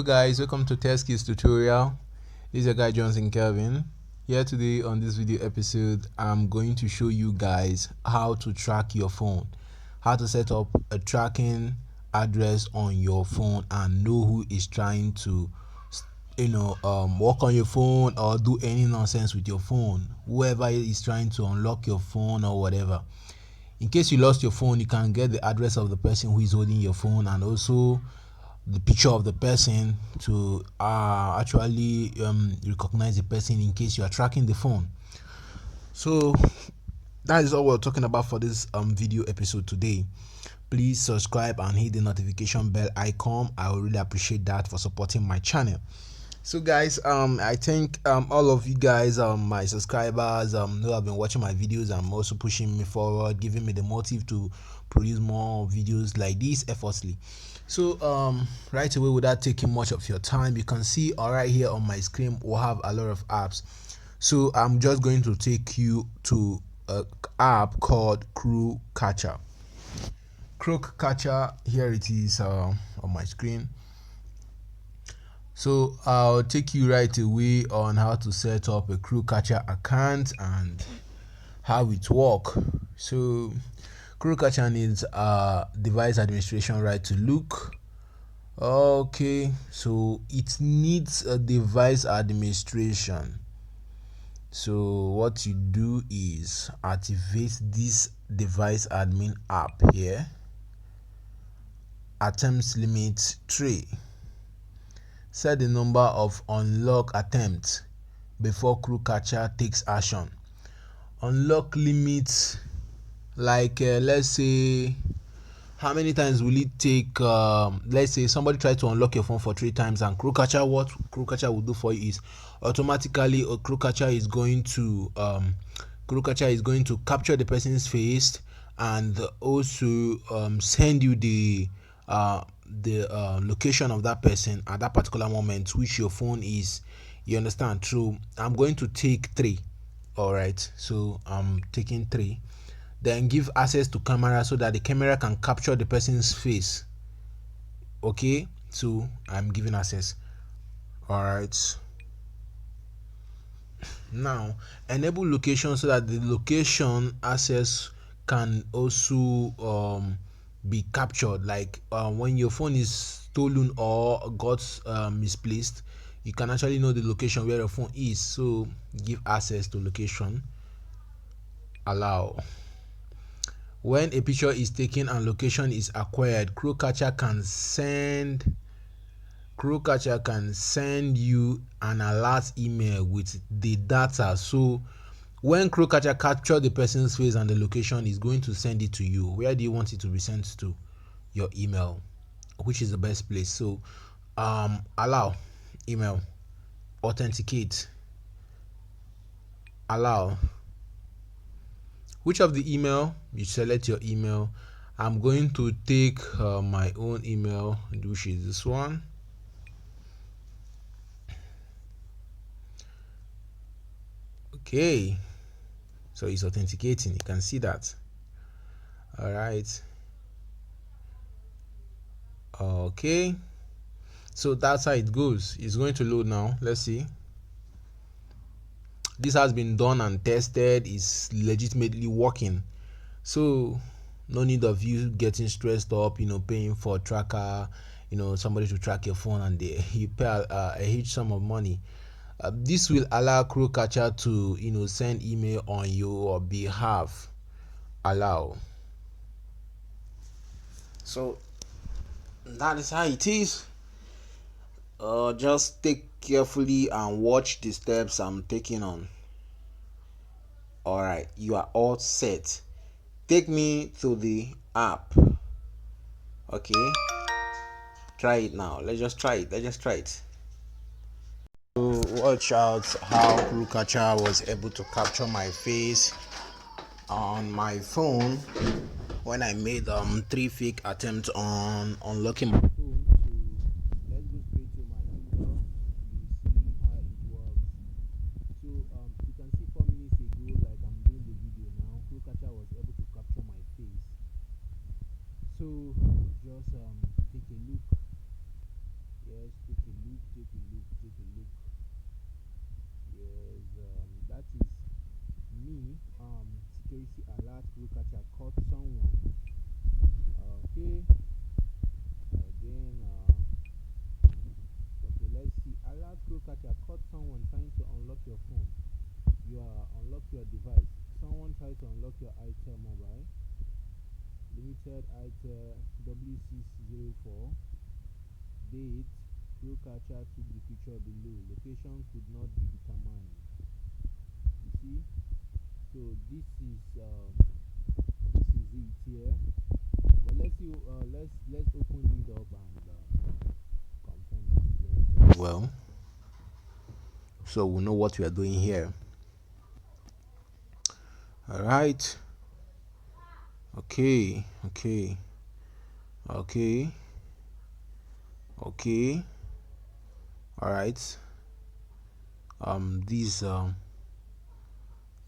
guys, welcome to Test Skills tutorial. This is your guy Johnson Kelvin. Here today on this video episode, I'm going to show you guys how to track your phone, how to set up a tracking address on your phone and know who is trying to work on your phone or do any nonsense with your phone, whoever is trying to unlock your phone or whatever. In case you lost your phone, you can get the address of the person who is holding your phone and also the picture of the person to actually recognize the person in case you are tracking the phone. So that is all we're talking about for this video episode today. Please subscribe and hit the notification bell icon. I would really appreciate that for supporting my channel. So guys, I think all of you guys, my subscribers, who have been watching my videos and also pushing me forward, giving me the motive to produce more videos like this effortlessly. So right away, without taking much of your time, you can see right here on my screen we have a lot of apps. So I'm just going to take you to an app called Crew Catcher. Crook Catcher, here it is on my screen. So I'll take you right away on how to set up a Crew Catcher account and how it works. So Crew Catcher needs device administration right to look. Okay, so it needs a device administration. So what you do is activate this device admin app here. Attempts limit 3. Set the number of unlock attempts before Crew Catcher takes action. Unlock limits, like let's say, how many times will it take? Let's say somebody tries to unlock your phone for 3 times, and Crew Catcher, what Crew Catcher will do for you is automatically Crew Catcher is going to capture the person's face and also send you the location of that person at that particular moment, which your phone is. You understand? So I'm going to take 3. All right, so I'm taking 3. Then give access to camera so that the camera can capture the person's face. Okay, so I'm giving access. All right, now enable location so that the location access can also be captured. Like when your phone is stolen or got misplaced, you can actually know the location where your phone is. So give access to location. Allow. When a picture is taken and location is acquired, Crew Catcher can send you an alert email with the data. So when Crew Catcher capture the person's face and the location, is going to send it to you. Where do you want it to be sent to? Your email, which is the best place. So allow email, authenticate, allow. Which of the email? You select your email. I'm going to take my own email, which is this one. Okay, so it's authenticating. You can see that. All right. Okay, so that's how it goes. It's going to load now. Let's see. This has been done and tested. It's legitimately working. So no need of you getting stressed up, paying for a tracker, somebody to track your phone, and you pay a huge sum of money. This will allow Crew Catcher to send email on your behalf. Allow. So that is how it is. Just take carefully and watch the steps I'm taking on. All right, you are all set. Take me to the app. Okay, try it now. Let's just try it. So watch out how Crew Catcher was able to capture my face on my phone when I made 3 fake attempts on unlocking my phone. So let's go straight to my email. You see how it works. So you can see 4 minutes ago, like I'm doing the video now, Crew Catcher was able to capture my face. So just take a look. Yes, take a take a look. Yes, that is me. Security alert, crew catcher caught someone. Okay, again. Okay, let's see. Alert, crew catcher caught someone trying to unlock your phone. You are unlock your device. Someone tried to unlock your itel mobile. Limited itel W604. Date. Crew catcher took the picture below. Location could not be determined. You see, so this is it here. But let's see. Let's open it up and confirm it very well. So we know what we are doing here. All right. Okay. All right. This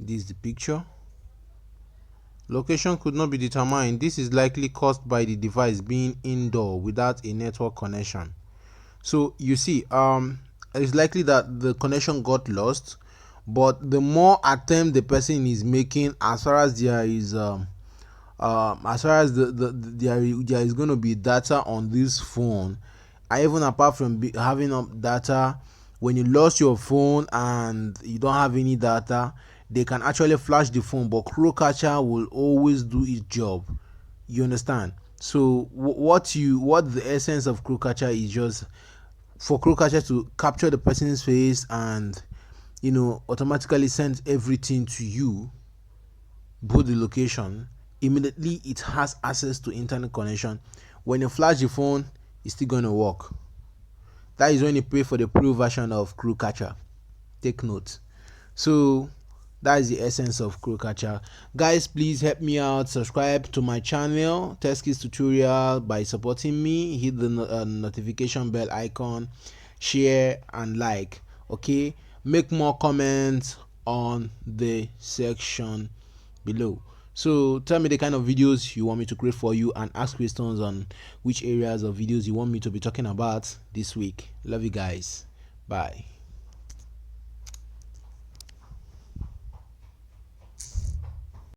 is the picture. Location could not be determined. This is likely caused by the device being indoor without a network connection. So you see, it's likely that the connection got lost, but the more attempt the person is making, as far as there is as far as there is going to be data on this phone, even apart from having data, when you lost your phone and you don't have any data, they can actually flash the phone, but crew catcher will always do its job. You understand? So what the essence of crew catcher is just for crew catcher to capture the person's face and automatically send everything to you, both the location. Immediately it has access to internet connection. When you flash the phone, it's still going to work. That is when you pay for the pro version of crew catcher. Take note. So that is the essence of crew catcher. Guys, please help me out. Subscribe to my channel Test Kids Tutorial by supporting me. Hit the notification bell icon, share and like. Okay, make more comments on the section below. So tell me the kind of videos you want me to create for you, and ask questions on which areas of videos you want me to be talking about this week. Love you guys. Bye.